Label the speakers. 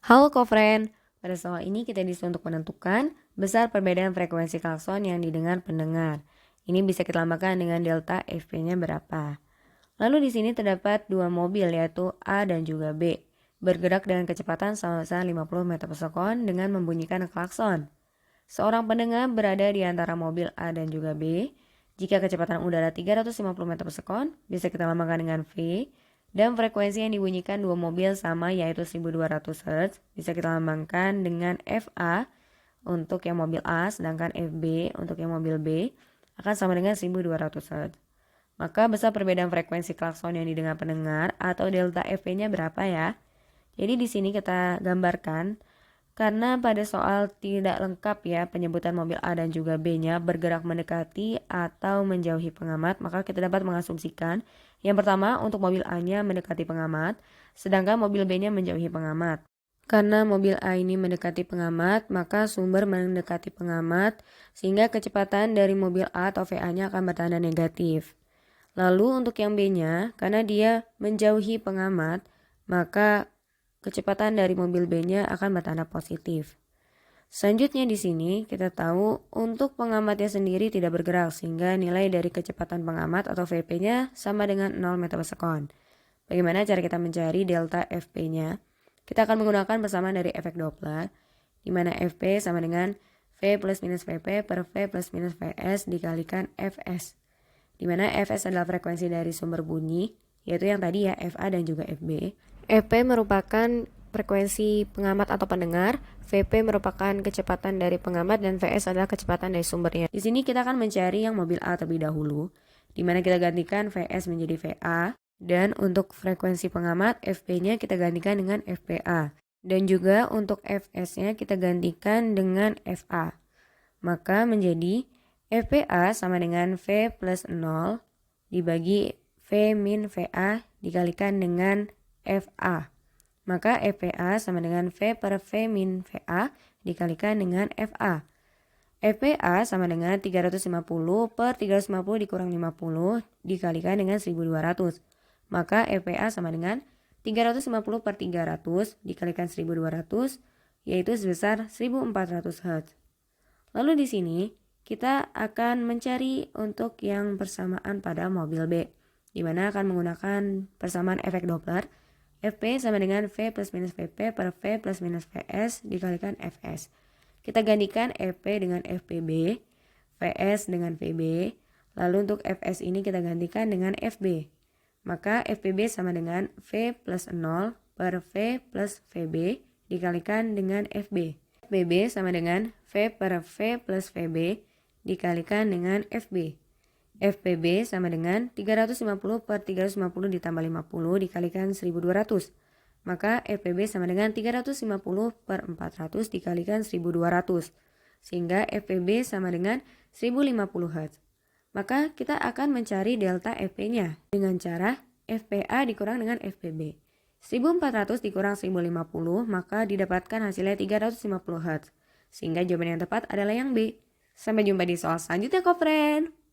Speaker 1: Halo Kofren, pada soal ini kita disuruh untuk menentukan besar perbedaan frekuensi klakson yang didengar pendengar. Ini bisa kita lambangkan dengan delta Fp-nya berapa. Lalu di sini terdapat dua mobil yaitu A dan juga B, bergerak dengan kecepatan sama-sama 50 meter per sekon dengan membunyikan klakson. Seorang pendengar berada di antara mobil A dan juga B. Jika kecepatan udara 350 meter per sekon, bisa kita lambangkan dengan V. Dan frekuensi yang dibunyikan dua mobil sama yaitu 1200 Hz. Bisa kita lambangkan dengan FA untuk yang mobil A, sedangkan FB untuk yang mobil B akan sama dengan 1200 Hz. Maka besar perbedaan frekuensi klakson yang didengar pendengar atau delta Fp-nya berapa ya? Jadi di sini kita gambarkan karena pada soal tidak lengkap ya penyebutan mobil A dan juga B-nya bergerak mendekati atau menjauhi pengamat, maka kita dapat mengasumsikan yang pertama untuk mobil A-nya mendekati pengamat, sedangkan mobil B-nya menjauhi pengamat. Karena mobil A ini mendekati pengamat, maka sumber mendekati pengamat, sehingga kecepatan dari mobil A atau VA-nya akan bertanda negatif. Lalu untuk yang B-nya, karena dia menjauhi pengamat, maka kecepatan dari mobil B-nya akan bertanda positif. Selanjutnya di sini kita tahu untuk pengamatnya sendiri tidak bergerak sehingga nilai dari kecepatan pengamat atau Vp-nya sama dengan 0 meter per sekon. Bagaimana cara kita mencari delta Fp-nya? Kita akan menggunakan persamaan dari efek Doppler, di mana Fp sama dengan V plus minus Vp per V plus minus Vs dikalikan Fs. Di mana Fs adalah frekuensi dari sumber bunyi, yaitu yang tadi ya Fa dan juga Fb. Fp merupakan frekuensi pengamat atau pendengar, Vp merupakan kecepatan dari pengamat, dan Vs adalah kecepatan dari sumbernya. Di sini kita akan mencari yang mobil A terlebih dahulu, di mana kita gantikan Vs menjadi Va, dan untuk frekuensi pengamat, Fp-nya kita gantikan dengan Fpa. Dan juga untuk Fs-nya kita gantikan dengan Fa. Maka menjadi Fpa sama dengan V plus 0 dibagi V min Va dikalikan dengan Fa. Maka Fpa sama dengan V per V min Va dikalikan dengan Fa. Fpa sama dengan 350 per 350 dikurang 50 dikalikan dengan 1200. Maka Fpa sama dengan 350 per 300 dikalikan 1200 yaitu sebesar 1400 Hz. Lalu di sini kita akan mencari untuk yang persamaan pada mobil B, di mana akan menggunakan persamaan efek Doppler. Fp sama dengan V plus minus Vp per V plus minus Vs dikalikan Fs. Kita gantikan Fp dengan Fpb, Vs dengan Vb, lalu untuk Fs ini kita gantikan dengan Fb. Maka Fpb sama dengan V plus 0 per V plus Vb dikalikan dengan Fb. Fbb sama dengan V per V plus Vb dikalikan dengan Fb. Fpb sama dengan 350 per 350 ditambah 50 dikalikan 1200. Maka Fpb sama dengan 350 per 400 dikalikan 1200. Sehingga Fpb sama dengan 1050 Hz. Maka kita akan mencari delta Fp-nya dengan cara Fpa dikurang dengan Fpb. 1400 dikurang 1050 maka didapatkan hasilnya 350 Hz. Sehingga jawaban yang tepat adalah yang B. Sampai jumpa di soal selanjutnya, Kofren.